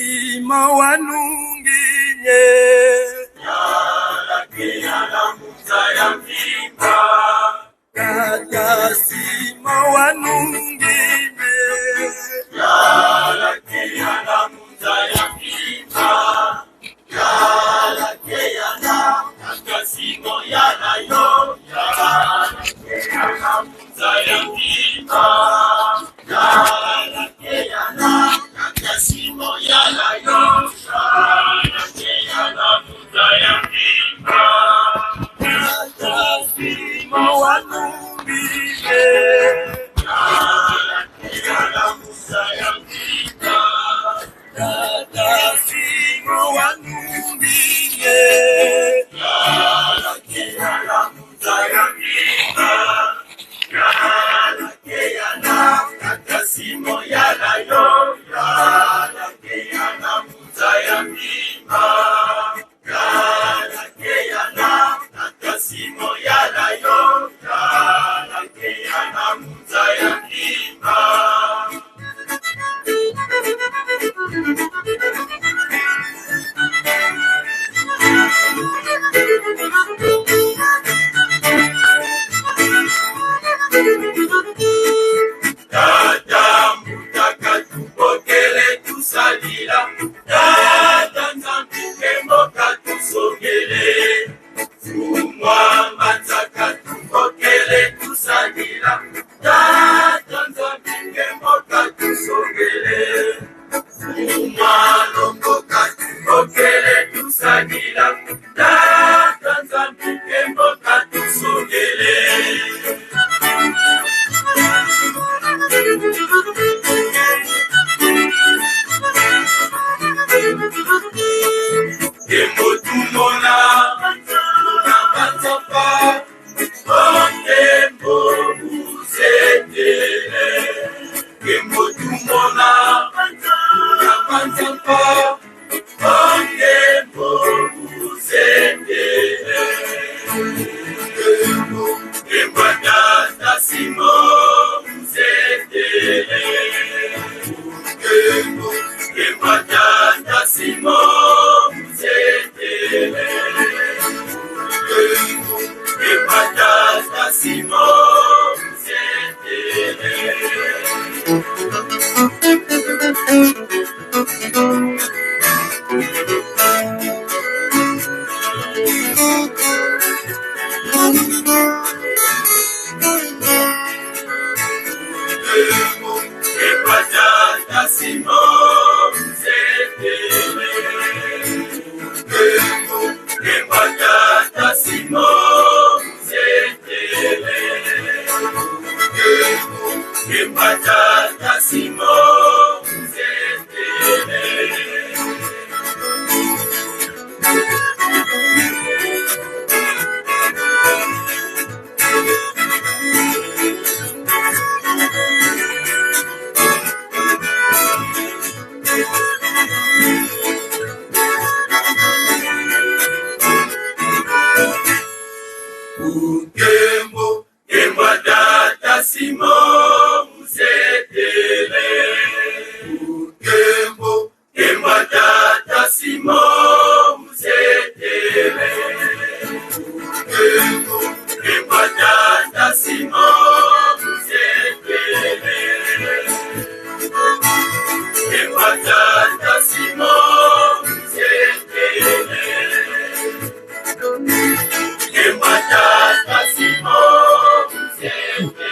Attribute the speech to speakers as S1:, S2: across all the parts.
S1: sima wanunginye Tata sima wanunginye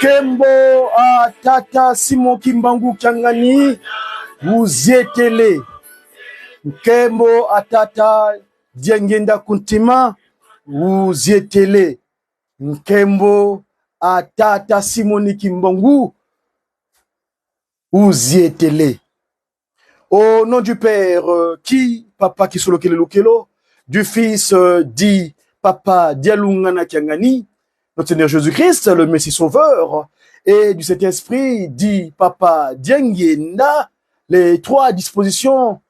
S2: Kembo a Tata Simon Kimbangu Kiangani, vous y êtes les. Kembo a Tata Diengenda Kuntima, vous y êtes les. Kembo a Tata Simon Kimbangu, vous y êtes les. Au nom du Père, Papa Kisolokele Lukelo, du Fils, dit Papa Dialungana Kiangani, notre Seigneur Jésus-Christ, le Messie Sauveur, et du Saint-Esprit, dit Papa Diengenda, les trois dispositions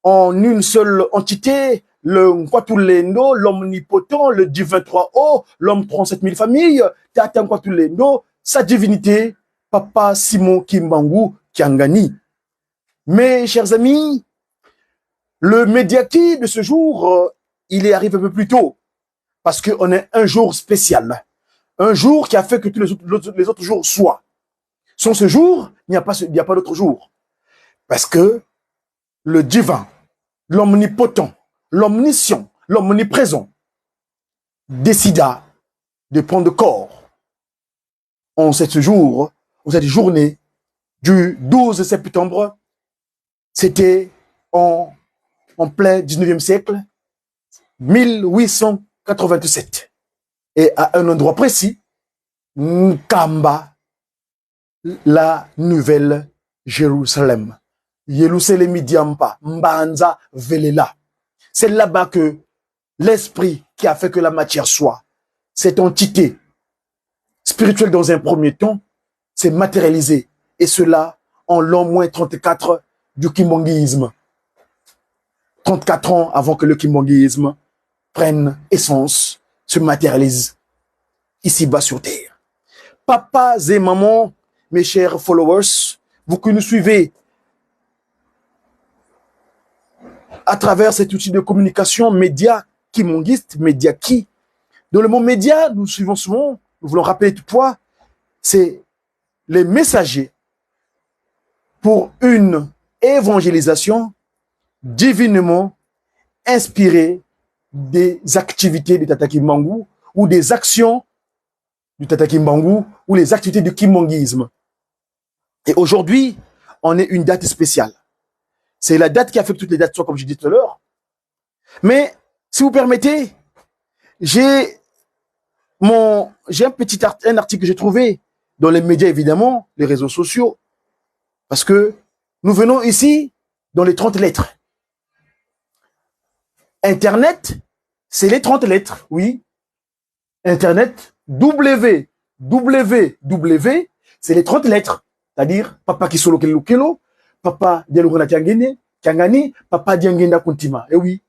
S2: en une seule entité, le Nkwatulendo, l'omnipotent, le divin 3O, l'homme 37 000 familles, Tata Nkwatulendo, sa divinité, Papa Simon Kimbangu Kiangani. Mes chers amis, Le Mediaki de ce jour, il est arrivé un peu plus tôt, parce qu'on est un jour spécial. Un jour qui a fait que tous les autres jours soient. Sans ce jour, il n'y a pas d'autre jour. Parce que le divin, l'omnipotent, l'omniscient, l'omniprésent, décida de prendre corps en cette journée du 12 septembre. C'était en plein 19e siècle, 1887. Et à un endroit précis, Nkamba, la nouvelle Jérusalem. Yerusalem Diampa, Mbanza Velela. C'est là-bas que l'esprit qui a fait que la matière soit, cette entité spirituelle dans un premier temps, s'est matérialisée. Et cela en l'an moins 34 du kimbonguisme. 34 ans avant que le kimbonguisme prenne essence, se matérialise ici-bas sur terre. Papas et mamans, mes chers followers, vous qui nous suivez à travers cet outil de communication média kimbonguiste, média qui. Dans le mot média, nous suivons souvent, nous voulons rappeler toutefois, c'est les messagers pour une évangélisation divinement inspirée des activités du Tata Kimbangu ou des actions du Tata Kimbangu ou les activités du kimbonguisme. Et aujourd'hui, on est une date spéciale. C'est la date qui a fait que toutes les dates soient comme je disais tout à l'heure. Mais, si vous permettez, j'ai un article que j'ai trouvé dans les médias, évidemment, les réseaux sociaux, parce que nous venons ici dans les 30 lettres. Internet, c'est les 30 lettres, oui. Internet, www, c'est les 30 lettres. C'est-à-dire, papa qui solo kelo, papa dialogana Tiangani, papa diangenda kuntima. Et oui,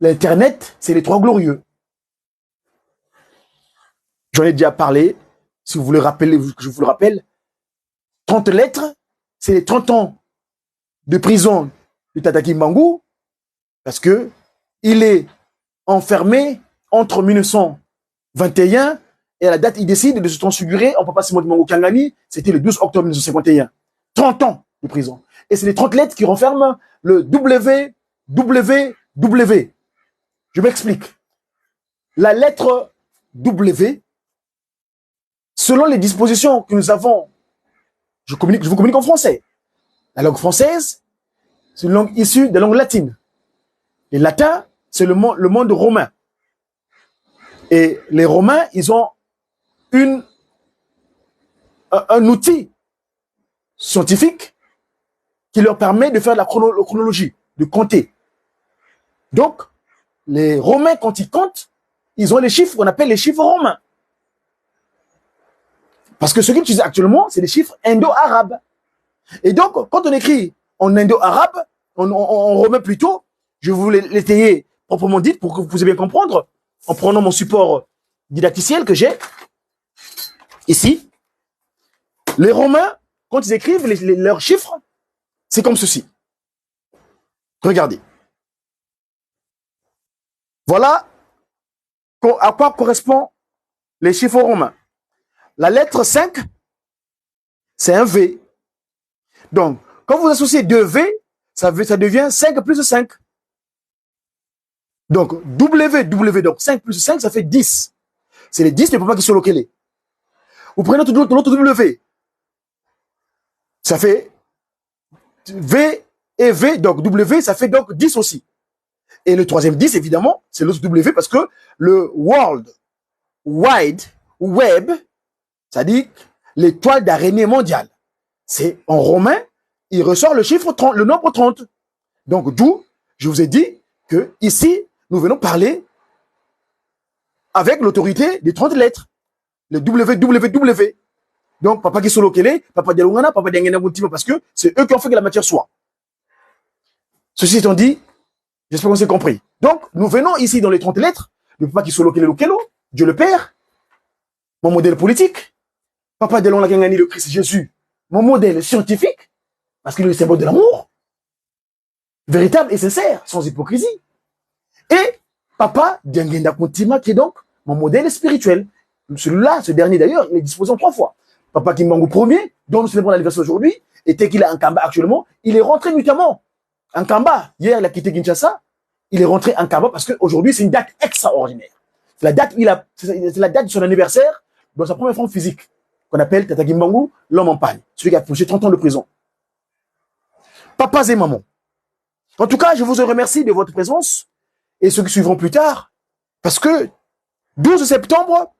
S2: l'Internet, c'est les trois glorieux. J'en ai déjà parlé, si vous voulez rappeler, je vous le rappelle. 30 lettres, c'est les 30 ans de prison du Tata Kimbangu, parce que il est enfermé entre 1921 et à la date il décide de se transfigurer en Papa Simon Kimbangu Kangani, c'était le 12 octobre 1951. 30 ans de prison. Et c'est les 30 lettres qui renferment le www. Je m'explique. La lettre W, selon les dispositions que nous avons, je vous communique en français. La langue française, c'est une langue issue de la langue latine. Les latins, c'est le monde romain. Et les Romains, ils ont un outil scientifique qui leur permet de faire la chronologie, de compter. Donc, les Romains, quand ils comptent, ils ont les chiffres qu'on appelle les chiffres romains. Parce que ce qu'ils utilisent actuellement, c'est les chiffres indo-arabes. Et donc, quand on écrit en indo-arabe, en romain plutôt, je vais vous l'étayer proprement dit pour que vous puissiez bien comprendre, en prenant mon support didacticiel que j'ai ici. Les Romains, quand ils écrivent leurs chiffres, c'est comme ceci. Regardez. Voilà à quoi correspondent les chiffres romains. La lettre 5, c'est un V. Donc, quand vous associez deux V, ça devient 5 plus 5. Donc, W, donc 5 plus 5, ça fait 10. C'est les 10 mais pas qui sont localisés. Vous prenez l'autre W. Ça fait V et V, donc W, ça fait donc 10 aussi. Et le troisième 10, évidemment, c'est l'autre W parce que le World Wide Web, ça dit l'étoile d'araignée mondiale. C'est en romain, il ressort le chiffre 30, le nombre 30. Donc, d'où je vous ai dit que ici, nous venons parler avec l'autorité des 30 lettres. Le WWW. Donc, papa qui solokele, papa dialungana, papa diangena multiple, parce que c'est eux qui ont fait que la matière soit. Ceci étant dit, j'espère qu'on s'est compris. Donc, nous venons ici dans les 30 lettres, le papa qui solokele lokelo, Dieu le Père, mon modèle politique, papa dialungana kangani le Christ Jésus, mon modèle scientifique, parce qu'il est le symbole de l'amour. véritable et sincère, sans hypocrisie. Et Papa Diangenda Kontima, qui est donc mon modèle spirituel. Celui-là, ce dernier d'ailleurs, il est disposé en 3 fois. Papa Kimbangu Ier, dont nous célébrons l'anniversaire aujourd'hui, était qu'il est en Kamba actuellement, il est rentré notamment en Kamba. Hier, il a quitté Kinshasa, il est rentré en Kamba parce qu'aujourd'hui, c'est une date extraordinaire. C'est la date, c'est la date de son anniversaire dans sa première forme physique, qu'on appelle Tata Kimbangu, l'homme en pagne, celui qui a poussé 30 ans de prison. Papas et mamans. En tout cas, je vous remercie de votre présence et ceux qui suivront plus tard, parce que 12 septembre,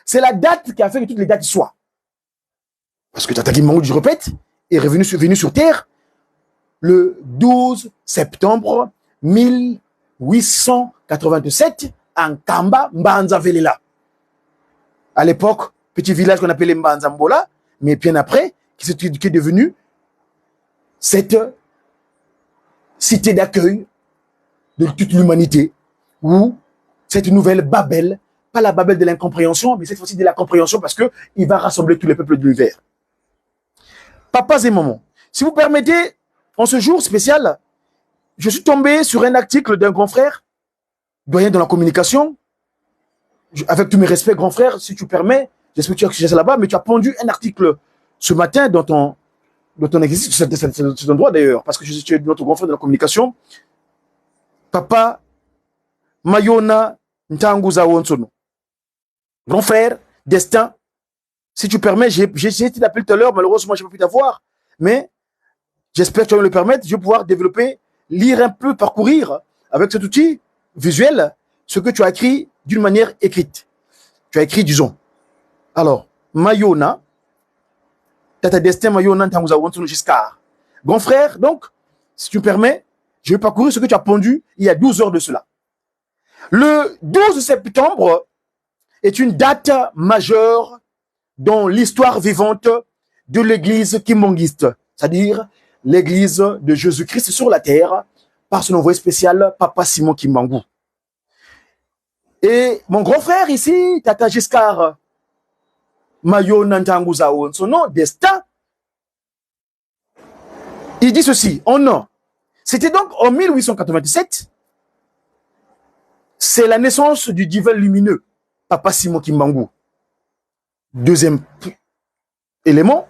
S2: c'est la date qui a fait que toutes les dates soient. Parce que Tata Kimbangu, je répète, est venu sur Terre le 12 septembre 1887 en Kamba, Mbanza Velela. À l'époque, petit village qu'on appelait Mbanza Mbola, mais bien après, qui est devenu cette cité d'accueil de toute l'humanité, où cette nouvelle Babel, pas la Babel de l'incompréhension, mais cette fois-ci de la compréhension, parce que il va rassembler tous les peuples de l'univers. Papas et mamans, si vous permettez, en ce jour spécial, je suis tombé sur un article d'un grand frère, doyen dans la communication, avec tous mes respects, grand frère, si tu permets, j'espère que tu as là-bas, mais tu as pondu un article ce matin dans ton exercice, c'est un droit d'ailleurs, parce que je suis notre grand frère de la communication, Papa Mayona Ntanguza Wonsono. Grand frère, destin, si tu permets, j'ai essayé d'appeler tout à l'heure, malheureusement, je n'ai pas pu t'avoir, mais j'espère que tu vas me le permettre, je vais pouvoir développer, lire un peu, parcourir avec cet outil visuel ce que tu as écrit d'une manière écrite. Tu as écrit, disons. Alors, Mayona, Tata Destin Mayona Ntanguza Wonsono Giscard. Grand frère, donc, si tu me permets, je vais parcourir ce que tu as pondu il y a 12 heures de cela. Le 12 septembre est une date majeure dans l'histoire vivante de l'église kimbangiste, c'est-à-dire l'église de Jésus-Christ sur la terre, par son envoyé spécial, Papa Simon Kimbangu. Et mon grand frère ici, Tata Giscard Mayona Ntanguza Wonsono, destin, il dit ceci, en nom. C'était donc en 1897, c'est la naissance du divin lumineux, Papa Simon Kimbangu. Deuxième élément,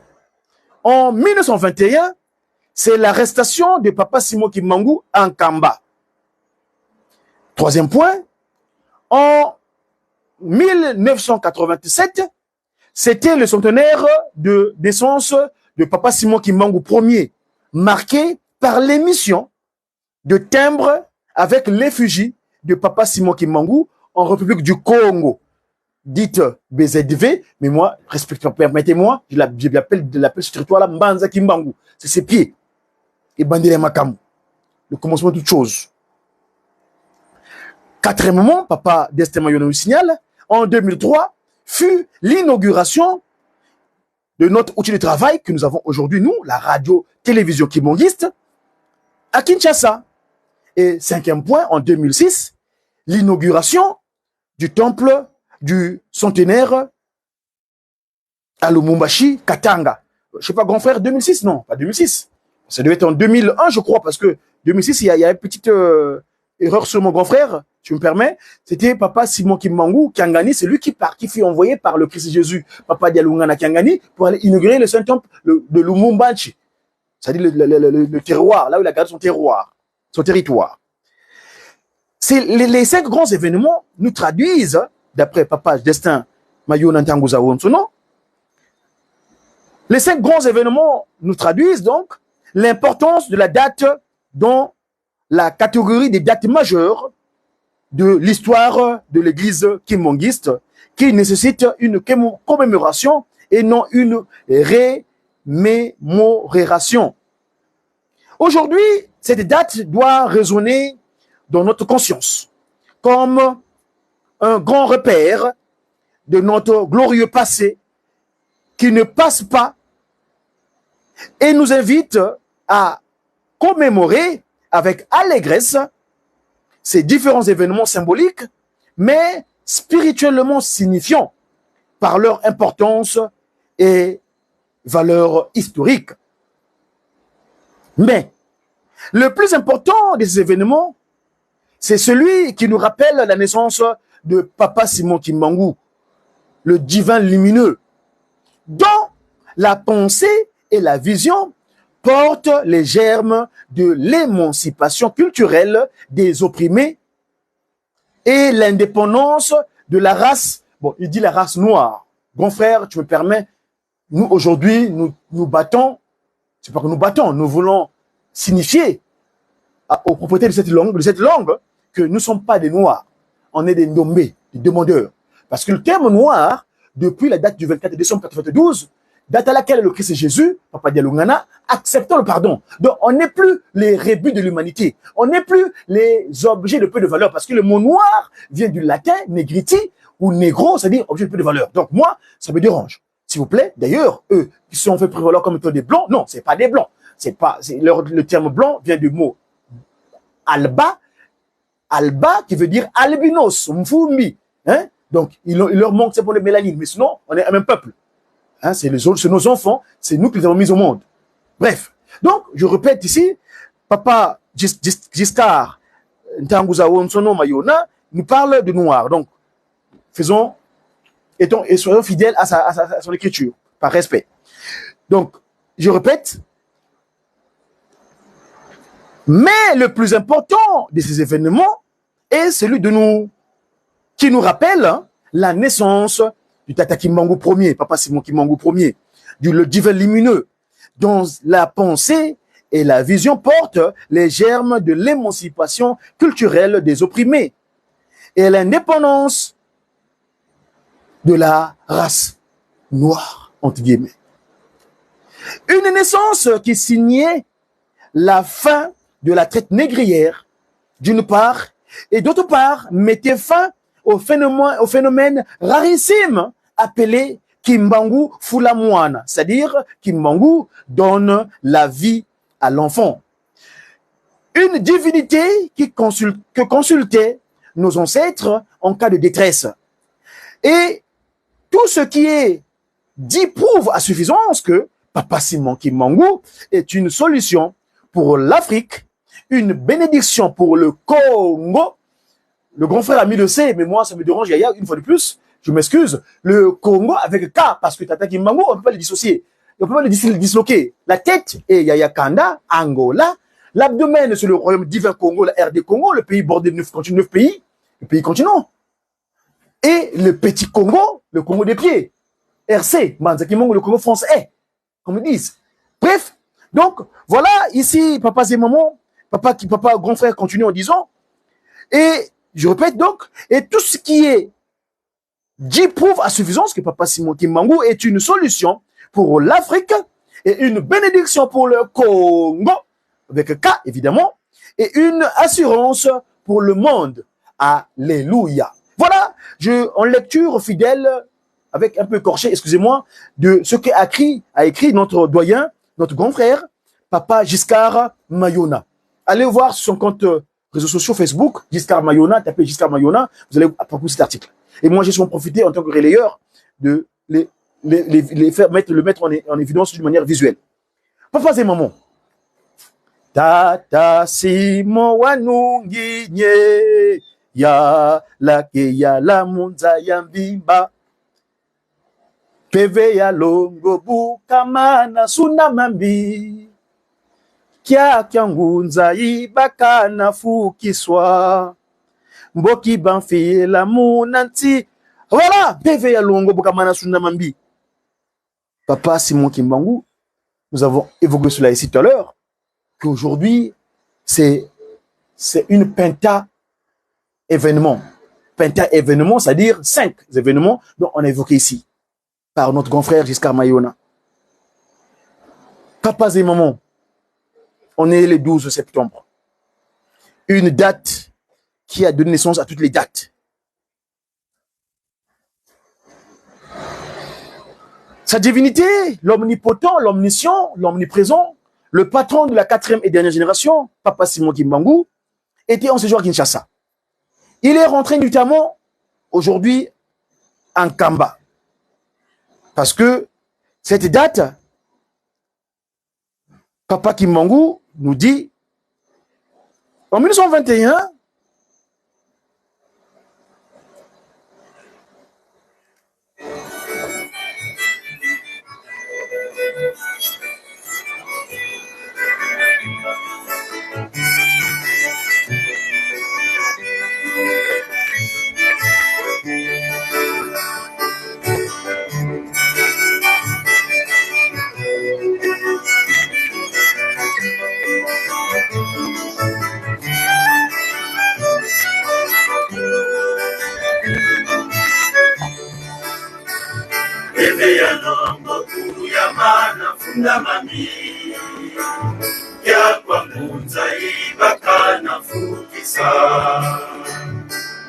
S2: en 1921, c'est l'arrestation de Papa Simon Kimbangu en Kamba. Troisième point, en 1987, c'était le centenaire de naissance de Papa Simon Kimbangu Ier, marqué par l'émission de timbres avec l'effigie de Papa Simon Kimbangu en République du Congo, dite BZV, mais moi, permettez-moi, je l'appelle ce territoire-là Mbanza Kimbangu. C'est ses pieds. Et Bandile Makamu. Le commencement de toute chose. Quatrièmement, Papa Destin Mayona nous signale, en 2003, fut l'inauguration de notre outil de travail que nous avons aujourd'hui, nous, la radio-télévision kimbangiste, à Kinshasa. Et cinquième point, en 2006, l'inauguration du temple du centenaire à Lumumbashi, Katanga. Je sais pas, grand frère, 2006? Non, pas 2006. Ça devait être en 2001, je crois, parce que 2006, il y a une petite erreur sur mon grand frère, tu me permets. C'était Papa Simon Kimbangu Kiangani, c'est lui qui fut envoyé par le Christ Jésus, Papa Dialungana Kiangani, pour aller inaugurer le Saint-Temple de Lumumbashi. C'est-à-dire le terroir, là où il a gardé son terroir, son territoire. C'est les 5 grands événements nous traduisent, d'après Papa Destin Mayona Ntanguza Wonsono, les 5 grands événements nous traduisent donc l'importance de la date dans la catégorie des dates majeures de l'histoire de l'église kimbangiste qui nécessite une commémoration et non une rémémoration. Aujourd'hui, cette date doit résonner dans notre conscience comme un grand repère de notre glorieux passé qui ne passe pas et nous invite à commémorer avec allégresse ces différents événements symboliques, mais spirituellement signifiants par leur importance et valeur historique. Mais Le plus important de ces événements, c'est celui qui nous rappelle la naissance de Papa Simon Kimbangu, le divin lumineux, dont la pensée et la vision portent les germes de l'émancipation culturelle des opprimés et l'indépendance de la race, bon, il dit la race noire. Grand frère, tu me permets, nous aujourd'hui, nous battons, c'est pas que nous battons, nous voulons signifier aux propriétaires de cette langue que nous ne sommes pas des noirs, on est des nommés, des demandeurs. Parce que le terme noir, depuis la date du 24 décembre 1992, date à laquelle le Christ Jésus, Papa Dialungana, acceptant le pardon. Donc, on n'est plus les rébus de l'humanité. On n'est plus les objets de peu de valeur. Parce que le mot noir vient du latin negriti ou négro, c'est-à-dire objet de peu de valeur. Donc, moi, ça me dérange. S'il vous plaît, d'ailleurs, eux, qui sont fait prévaloir comme étant des blancs, non, c'est pas des blancs. Le terme blanc vient du mot alba, qui veut dire albinos, mfumbi. Hein? Donc, il leur manque c'est pour les mélanines. Mais sinon, on est un même peuple. Hein, c'est nos enfants, c'est nous qui les avons mis au monde. Bref, donc je répète ici, Papa Giscard Ntanguza Wonsono Mayona nous parle de noir. Donc, soyons fidèles à son écriture, par respect. Donc, je répète, mais le plus important de ces événements est celui qui nous rappelle la naissance du Tata Kimbangu Ier, Papa Simon Kimbangu Ier, le divin lumineux, dont la pensée et la vision portent les germes de l'émancipation culturelle des opprimés et l'indépendance de la race noire, entre guillemets. Une naissance qui signait la fin de la traite négrière, d'une part, et d'autre part, mettait fin au phénomène rarissime appelé Kimbangu Fulamoana, c'est-à-dire Kimbangu donne la vie à l'enfant. Une divinité que consultaient nos ancêtres en cas de détresse. Et tout ce qui est dit prouve à suffisance que Papa Simon Kimbangu est une solution pour l'Afrique, une bénédiction pour le Congo. Le grand frère a mis le C, mais moi ça me dérange, Yaya, une fois de plus. Je m'excuse, le Congo avec K, parce que Tata Kimbangu, on ne peut pas les dissocier. On ne peut pas les disloquer. La tête est Yaya Kanda, Angola. L'abdomen, c'est le royaume divin Congo, la RD Congo, le pays bordé de 9 pays, le pays continent. Et le petit Congo, le Congo des pieds. RC, Manzakimongo, le Congo français, comme ils disent. Bref, donc, voilà, ici, papa et maman, papa, grand frère, continue en disant, et je répète donc, et tout ce qui est dit prouve à suffisance que Papa Simon Kimbangu est une solution pour l'Afrique et une bénédiction pour le Congo, avec K évidemment, et une assurance pour le monde. Alléluia. Voilà, en lecture fidèle, avec un peu écorché, excusez-moi, de ce qu'a écrit notre doyen, notre grand frère, Papa Giscard Mayona. Allez voir sur son compte réseaux sociaux Facebook, Giscard Mayona, tapez Giscard Mayona, vous allez apprendre cet article. Et moi, j'ai souvent profité en tant que relayeur de les mettre en évidence d'une manière visuelle. Papa et maman. Tata Simon Wanungi nye ya la munza ya mbimba peve ya longo bukamana sunamambi kia kyangunza ibaka na fukiswa mboki banfi la munanti. Voilà, peve ya longo bukamana sunamambi. Papa Simon Kimbangu, nous avons évoqué cela ici tout à l'heure, qu'aujourd'hui, c'est une penta événement. Penta événement, c'est-à-dire 5 événements dont on a évoqué ici, par notre grand frère Giscard Mayona. Papas et mamans, on est le 12 septembre. Une date qui a donné naissance à toutes les dates. Sa divinité, l'omnipotent, l'omniscient, l'omniprésent, le patron de la 4e et dernière génération, Papa Simon Kimbangu, était en séjour à Kinshasa. Il est rentré notamment aujourd'hui en Kamba. Parce que cette date, Papa Kimbangu nous dit En 1921,
S1: Fundamani ya kwa munza ibakana fukisa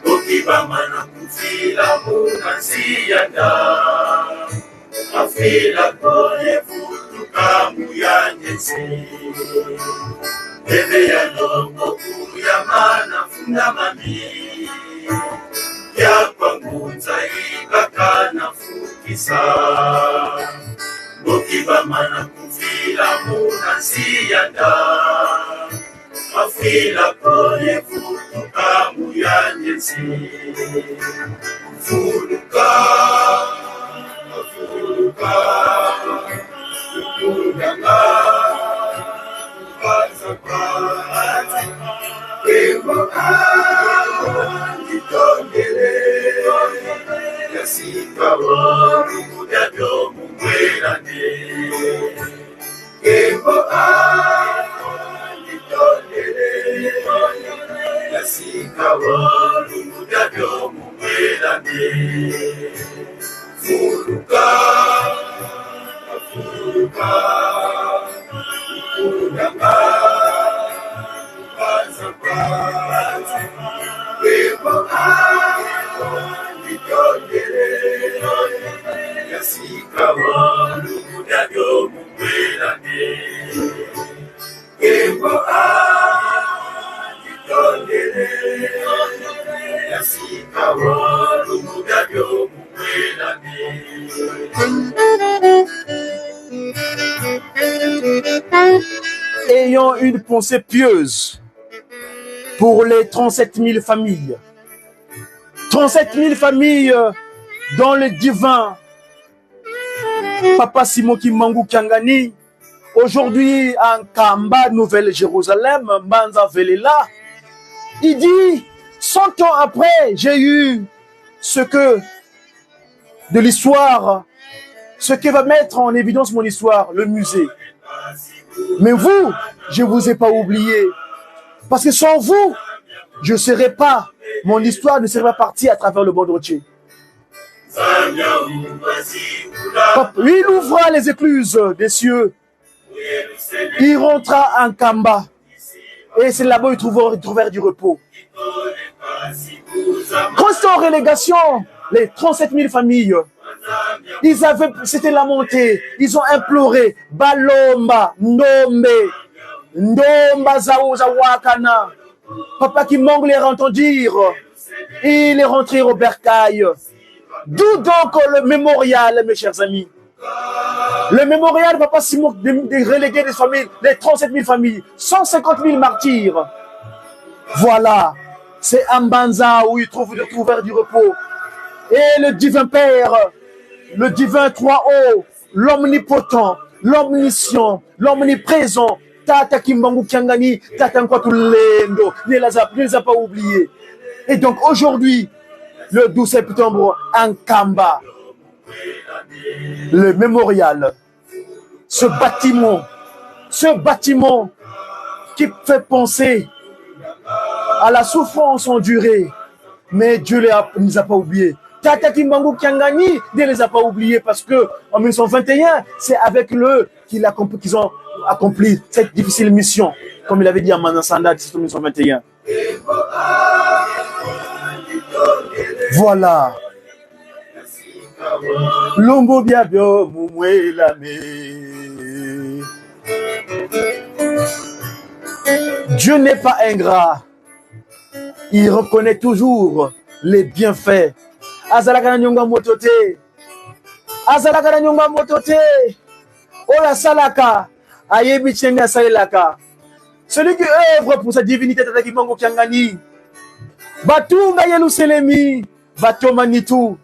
S1: ukibamana kufila munasiyanda afila kone futuka muyanyesi ebe ya longo kuyamana fundamani ya kwa munza ibakana fukisa ukibamana kufila munasiyanda afila kone futuka muyanyesi fuluka fuluka fuluka fuluka nditondele yasikawo mudabyo mumwelane Kembo nditondele yasikawo mudabyo mumwelane fuluka fuluka fuluka
S2: Ayant une pensée pieuse pour les 37 000 familles. 37 000 familles dans le divin Papa Simon Kimbangu Kiangani. Aujourd'hui, en Kamba, Nouvelle-Jérusalem, Mbanza Velela, il dit, 100 ans après, j'ai eu ce que de l'histoire, ce qui va mettre en évidence mon histoire, le musée. Mais vous, je ne vous ai pas oublié. Parce que sans vous, je ne serais pas, mon histoire ne serait pas partie à travers le monde entier. Il ouvra les écluses des cieux. Il rentra en Kamba. Et c'est là-bas qu'ils trouvèrent du repos. Quand c'était en relégation, les 37 000 familles, c'était lamenté. Ils ont imploré. Balomba, Ndombe, Ndomba Zaouza Wakana. Papa Kimbangu les entend dire. Il est rentré au bercail. D'où donc le mémorial, mes chers amis? Le mémorial Papa Simon des relégués des familles, les 37 000 familles, 150 000 martyrs. Voilà, c'est Ambanza où ils trouvent du repos. Et le divin Père, le divin 3O, l'omnipotent, l'omniscient, l'omniprésent, Tata Kimbangu Kiangani, Tata Nkwatulendo, ne les a pas oubliés. Et donc aujourd'hui, le 12 septembre, en Kamba, le mémorial, ce bâtiment qui fait penser à la souffrance endurée, mais Dieu ne les a pas oubliés. Tata Kimbangu Kiangani ne les a pas oubliés parce que en 1921, c'est avec eux qu'ils ont accompli cette difficile mission, comme il avait dit à Manasanda en 1921. Voilà. Lombo biabio mumwelame. Dieu n'est pas ingrat. Il reconnaît toujours les bienfaits. Azalaka na nyonga motote. Azalaka na nyonga motote. Ola salaka. Ayebi chenga salaka. celui qui œuvre pour sa divinité Tata Kimbangu Kiangani. Batunga Yeluselemi, Batomanitu.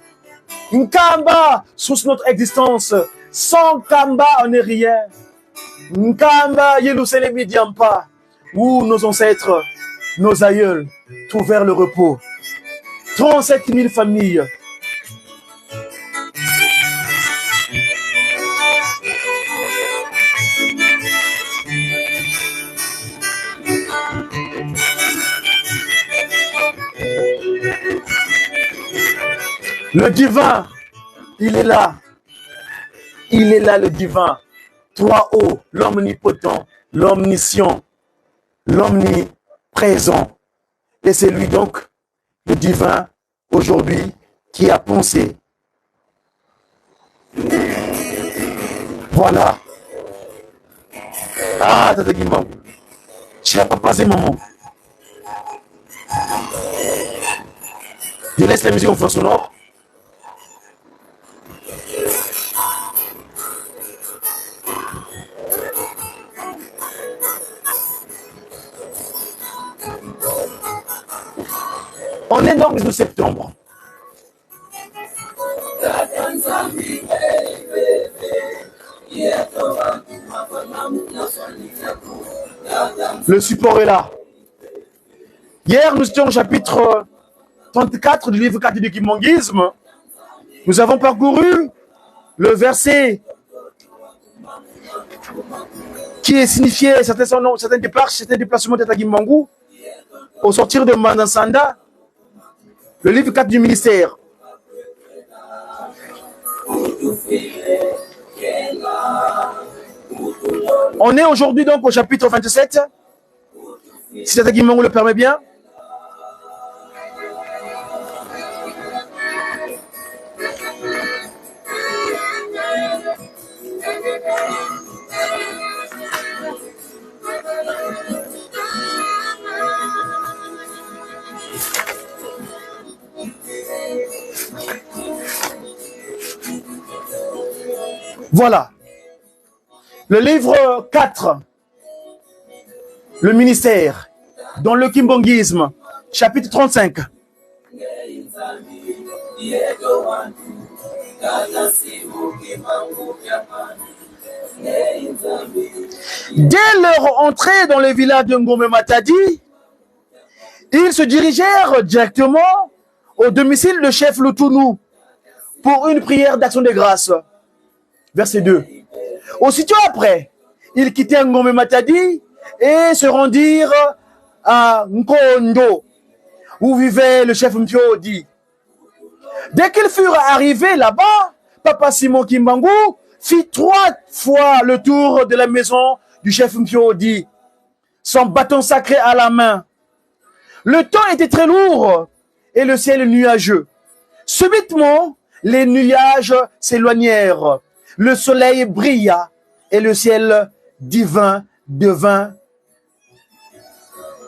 S2: Nkamba, sous notre existence. Sans Kamba, on n'est rien. Nkamba Yeluselemi Diampa, où nos ancêtres, nos aïeuls, trouvèrent le repos. 37 000 familles. Le divin, il est là. Il est là, le divin. 3O, l'omnipotent, l'omniscient, l'omniprésent. Et c'est lui donc, le divin, aujourd'hui, qui a pensé. Voilà. Ah, Tata Kimbangu. Tu n'as pas passé, maman. Je laisse la musique en fond sonore. On est donc le 12 septembre. Le support est là. Hier, nous étions au chapitre 34 du livre 4 du Kimbanguisme. Nous avons parcouru le verset qui est signifié certains départs, certains déplacements de Tata Kimbangu au sortir de Mandansanda. Le livre 4 du ministère. On est aujourd'hui donc au chapitre 27. Si Tata Kimbangu le permet bien. Voilà. Le livre 4, le ministère, dans le Kimbanguisme, chapitre 35. Dès leur entrée dans le village de Ngome Matadi, ils se dirigèrent directement au domicile de chef Lutunu pour une prière d'action de grâce. Verset 2. Aussitôt après, ils quittèrent Ngome Matadi et se rendirent à Nkondo, où vivait le chef Mpiodi. Dès qu'ils furent arrivés là-bas, Papa Simon Kimbangu fit 3 fois le tour de la maison du chef Mpiodi, son bâton sacré à la main. Le temps était très lourd et le ciel nuageux. Subitement, les nuages s'éloignèrent. Le soleil brilla et le ciel divin devint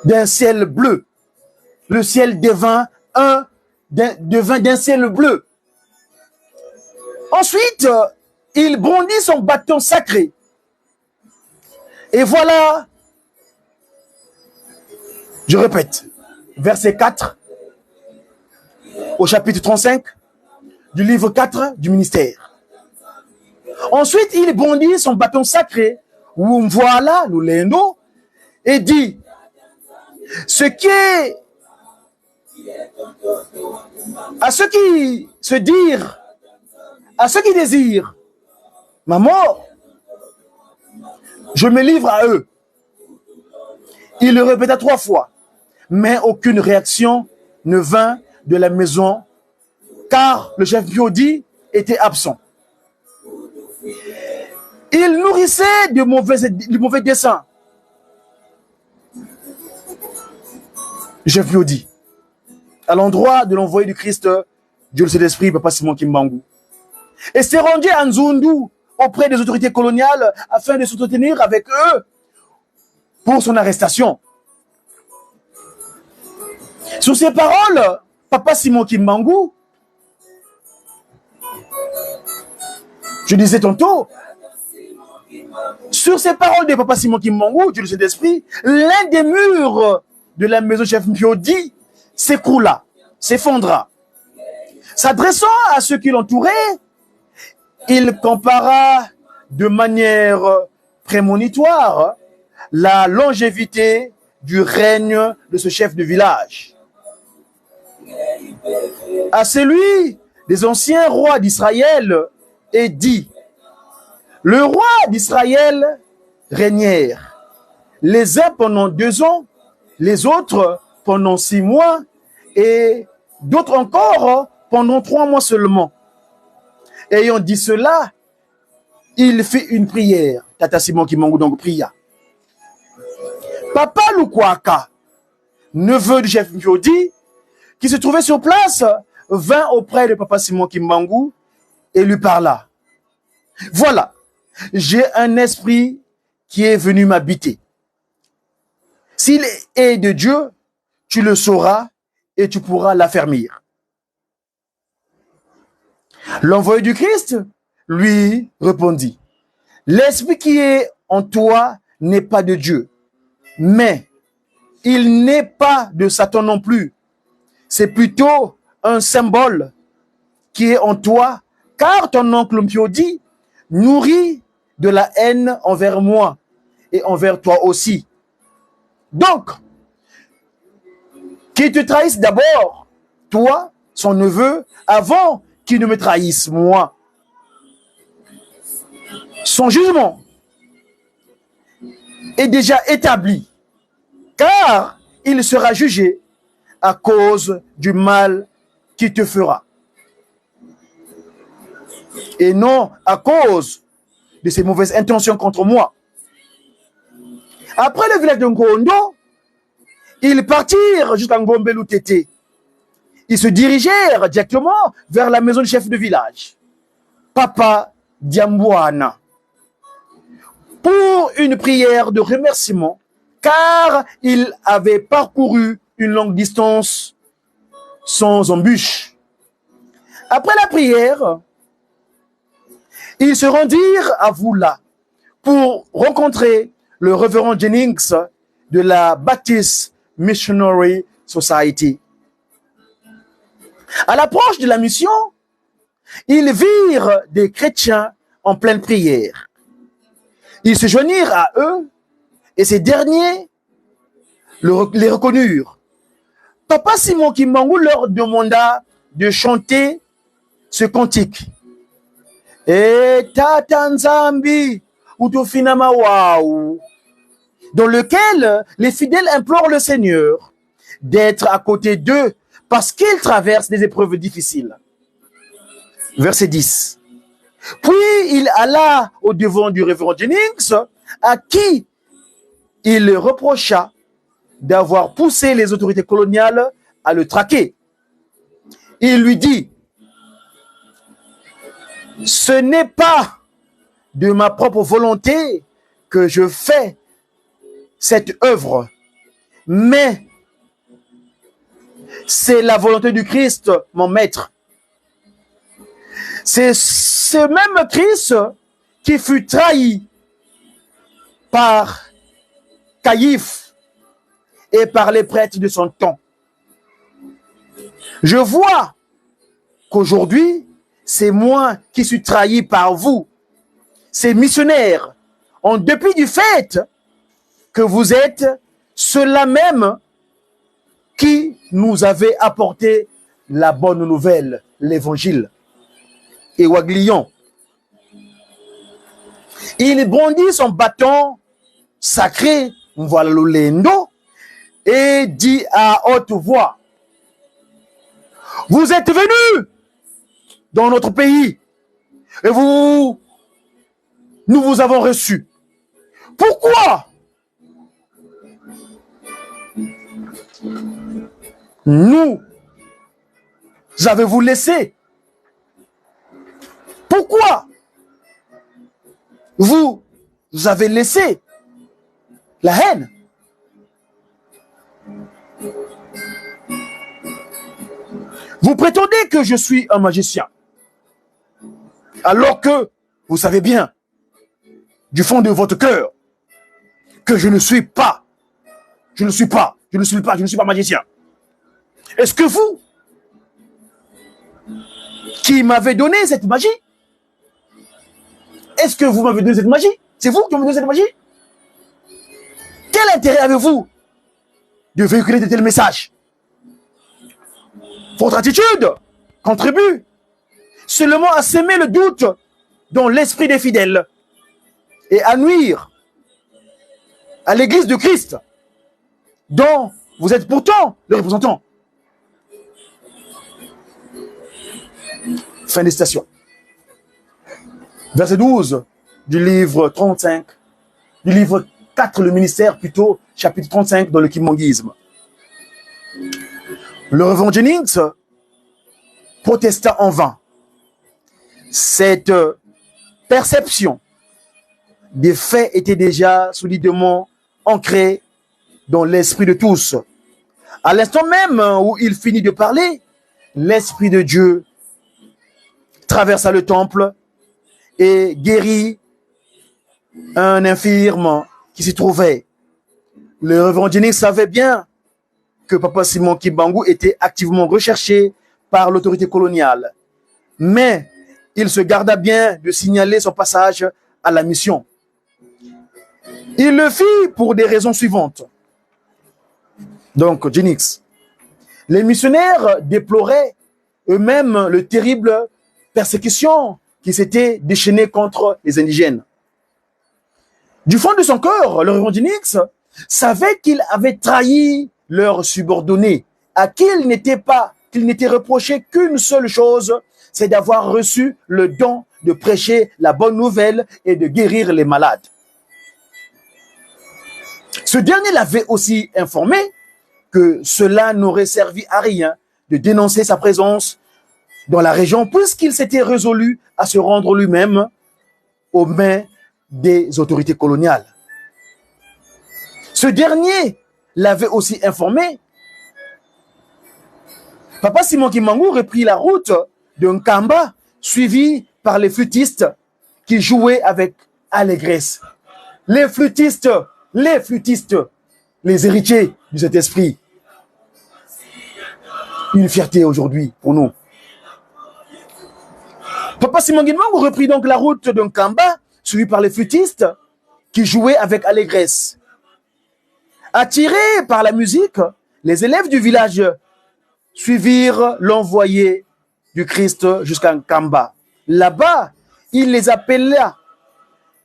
S2: d'un ciel bleu. Le ciel devint d'un ciel bleu. Ensuite, il brandit son bâton sacré. Et voilà, je répète, verset 4 au chapitre 35 du livre 4 du ministère. Ensuite, il bondit son bâton sacré, où voilà, l'Ulendo, et dit, ce qui est, à ceux qui se dirent, à ceux qui désirent ma mort, je me livre à eux. Il le répéta 3 fois, mais aucune réaction ne vint de la maison, car le chef Mpiodi était absent. Il nourrissait de mauvais desseins. Chef Mpiodi, à l'endroit de l'envoyé du Christ, Dieu le Saint-Esprit, Papa Simon Kimbangu, et s'est rendu à Nzundu auprès des autorités coloniales afin de s'entretenir avec eux pour son arrestation. Sur ces paroles, Papa Simon Kimbangu, je disais tantôt, Sur ces paroles de Papa Simon Kimbangu, Dieu le Saint-Esprit, l'un des murs de la maison Chef Mpiodi s'écroula, s'effondra. S'adressant à ceux qui l'entouraient, il compara de manière prémonitoire la longévité du règne de ce chef de village à celui des anciens rois d'Israël et dit: le roi d'Israël régnèrent, les uns pendant 2 ans, les autres pendant 6 mois et d'autres encore pendant 3 mois seulement. Ayant dit cela, il fit une prière. Tata Simon Kimbangu donc pria. Papa Lukwaka, neveu du chef Mpiodi, qui se trouvait sur place, vint auprès de Papa Simon Kimbangu et lui parla. Voilà, j'ai un esprit qui est venu m'habiter. S'il est de Dieu, tu le sauras et tu pourras l'affermir. L'envoyé du Christ lui répondit: l'esprit qui est en toi n'est pas de Dieu, mais il n'est pas de Satan non plus. C'est plutôt un symbole qui est en toi, car ton oncle Mpiodi nourrit de la haine envers moi et envers toi aussi. Donc, qu'il te trahisse d'abord, toi, son neveu, avant qu'il ne me trahisse, moi. Son jugement est déjà établi, car il sera jugé à cause du mal qu'il te fera, et non à cause de ses mauvaises intentions contre moi. Après le village de Ngondo, ils partirent jusqu'à Ngombelu Tété. Ils se dirigèrent directement vers la maison du chef de village, Papa Diambouana, pour une prière de remerciement, car il avait parcouru une longue distance sans embûche. Après la prière, ils se rendirent à Voula pour rencontrer le révérend Jennings de la Baptist Missionary Society. À l'approche de la mission, ils virent des chrétiens en pleine prière. Ils se joignirent à eux et ces derniers les reconnurent. Papa Simon Kimbangu leur demanda de chanter ce cantique. Et Tata Nzambi Utufinama Waou, dans lequel les fidèles implorent le Seigneur d'être à côté d'eux parce qu'ils traversent des épreuves difficiles. Verset 10. Puis il alla au devant du révérend Jennings, à qui il reprocha d'avoir poussé les autorités coloniales à le traquer. Il lui dit: ce n'est pas de ma propre volonté que je fais cette œuvre, mais c'est la volonté du Christ, mon maître. C'est ce même Christ qui fut trahi par Caïphe et par les prêtres de son temps. Je vois qu'aujourd'hui, c'est moi qui suis trahi par vous, ces missionnaires, en dépit du fait que vous êtes ceux-là même qui nous avez apporté la bonne nouvelle, l'évangile. Et Waglion, il brandit son bâton sacré, voilà le lendo, et dit à haute voix: vous êtes venus dans notre pays et nous vous avons reçus. Pourquoi nous avez-vous laissé? Pourquoi vous avez laissé la haine? Vous prétendez que je suis un magicien, alors que vous savez bien du fond de votre cœur que je ne suis pas magicien. Est-ce que vous, qui m'avez donné cette magie, est-ce que vous m'avez donné cette magie? C'est vous qui m'avez donné cette magie? Quel intérêt avez-vous de véhiculer de tels messages? Votre attitude contribue seulement à semer le doute dans l'esprit des fidèles et à nuire à l'Église de Christ, dont vous êtes pourtant le représentant. Fin des citations. Verset 12 du livre 35, du livre 4, le ministère plutôt, chapitre 35 dans le kimonguisme. Le révérend Jennings protesta en vain. Cette perception des faits était déjà solidement ancrée dans l'esprit de tous. À l'instant même où il finit de parler, l'Esprit de Dieu traversa le temple et guérit un infirme qui s'y trouvait. Le révérend Jennings savait bien que Papa Simon Kimbangu était activement recherché par l'autorité coloniale. Mais il se garda bien de signaler son passage à la mission. Il le fit pour des raisons suivantes. Donc, Jennings, les missionnaires déploraient eux-mêmes le terrible persécution qui s'était déchaînée contre les indigènes. Du fond de son cœur, le révérend Jennings savait qu'il avait trahi leurs subordonnés, à qui il n'était reproché qu'une seule chose, c'est d'avoir reçu le don de prêcher la bonne nouvelle et de guérir les malades. Ce dernier l'avait aussi informé que cela n'aurait servi à rien de dénoncer sa présence dans la région puisqu'il s'était résolu à se rendre lui-même aux mains des autorités coloniales. Ce dernier l'avait aussi informé. Papa Simon Kimbangu reprit la route de Nkamba, suivi par les flûtistes qui jouaient avec allégresse. Les flûtistes, les héritiers de cet esprit. Une fierté aujourd'hui pour nous. Papa Simon Kimbangu reprit donc la route de Nkamba, suivi par les flûtistes qui jouaient avec allégresse. Attirés par la musique, les élèves du village suivirent l'envoyé du Christ jusqu'à Nkamba. Là-bas, il les appela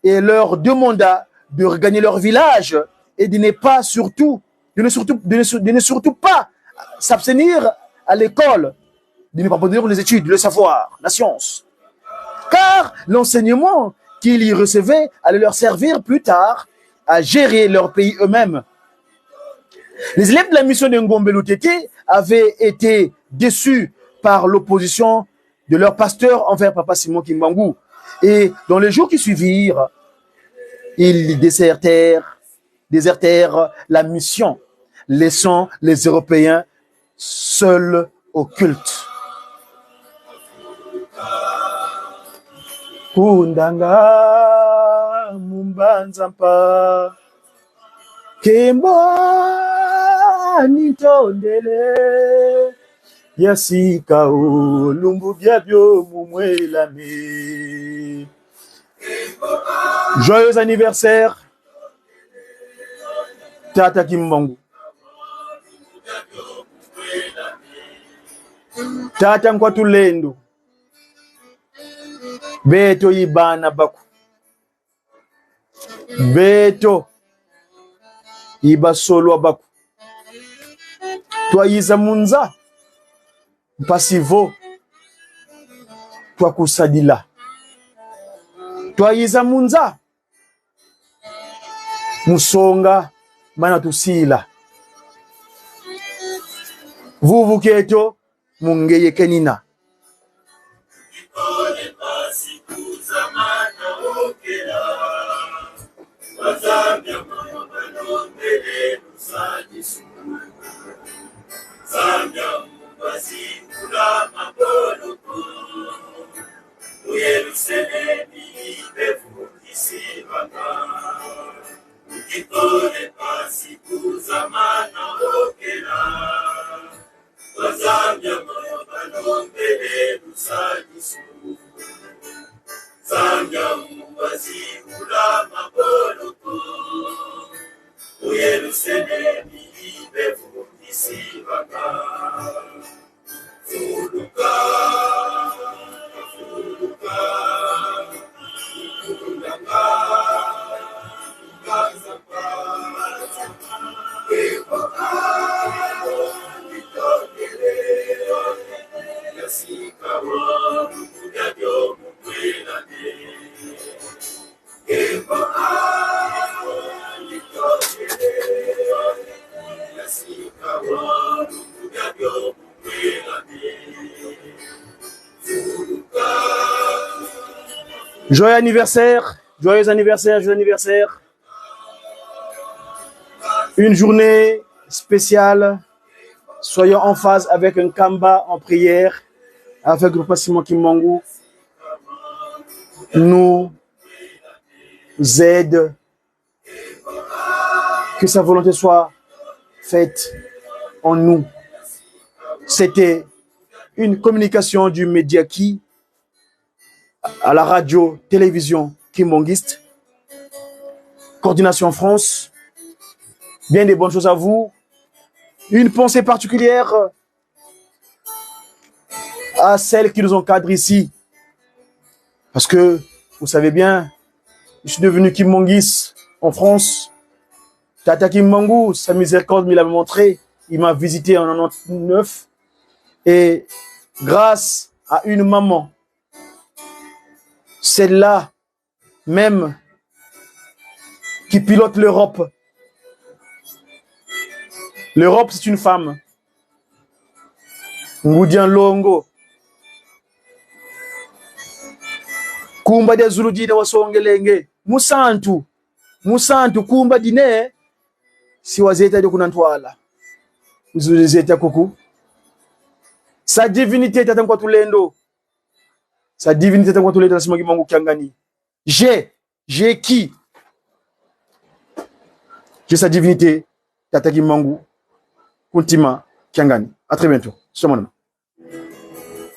S2: et leur demanda de regagner leur village et de ne surtout pas s'abstenir à l'école, de ne pas abandonner les études, le savoir, la science. Car l'enseignement qu'ils y recevaient allait leur servir plus tard à gérer leur pays eux-mêmes. Les élèves de la mission de Ngombe Lutete avaient été déçus par l'opposition de leur pasteur envers Papa Simon Kimbangu. Et dans les jours qui suivirent, ils désertèrent la mission, laissant les Européens seuls au culte. Kundanga mumbanzampa Kemba nitondele yasika ulumbu byabyo mumwelame. Joyeux anniversaire Tata Kimbangu. Tata Nkwatulendo beto yibana baku beto ibasolo baku twayiza munza mpasivo twakusadila twayiza munza musonga mana tusila vuvu keto mungeye kenina
S1: zamana okela bazamya banombele lusanyisu zamya mubazibula maboloto uyerusalemi ibevundisibaka fuluka fuluka fuluka
S2: Joyeux anniversaire, joyeux anniversaire, joyeux anniversaire. Une journée spéciale. Soyons en phase avec un kamba en prière, avec le Passimo Kimbangu nous aide, que sa volonté soit faite en nous. C'était une communication du Médiaki à la radio, télévision kimbangiste, Coordination France. Bien des bonnes choses à vous. Une pensée particulière à celles qui nous encadrent ici. Parce que, vous savez bien, je suis devenu Kimbangis en France. Tata Kimbangu, sa miséricorde me l'a montré. Il m'a visité en 1999. Et grâce à une maman, celle-là même qui pilote l'Europe. L'Europe, c'est une femme. Ngoudian Longo. Kumba de Zuludi de Wasongelenge. Musantu. Musantu kumba dine. Si wazeta de kunantwala. Uzulizeta kuku. Sa divinité tata kwa tulendo. Sa divinité tata kwa tulendo nasima Kimbangou Kiangani. J'ai qui? J'ai sa divinité tata Kimbangou Kuntima Kiangani. À très bientôt. C'est mon nom.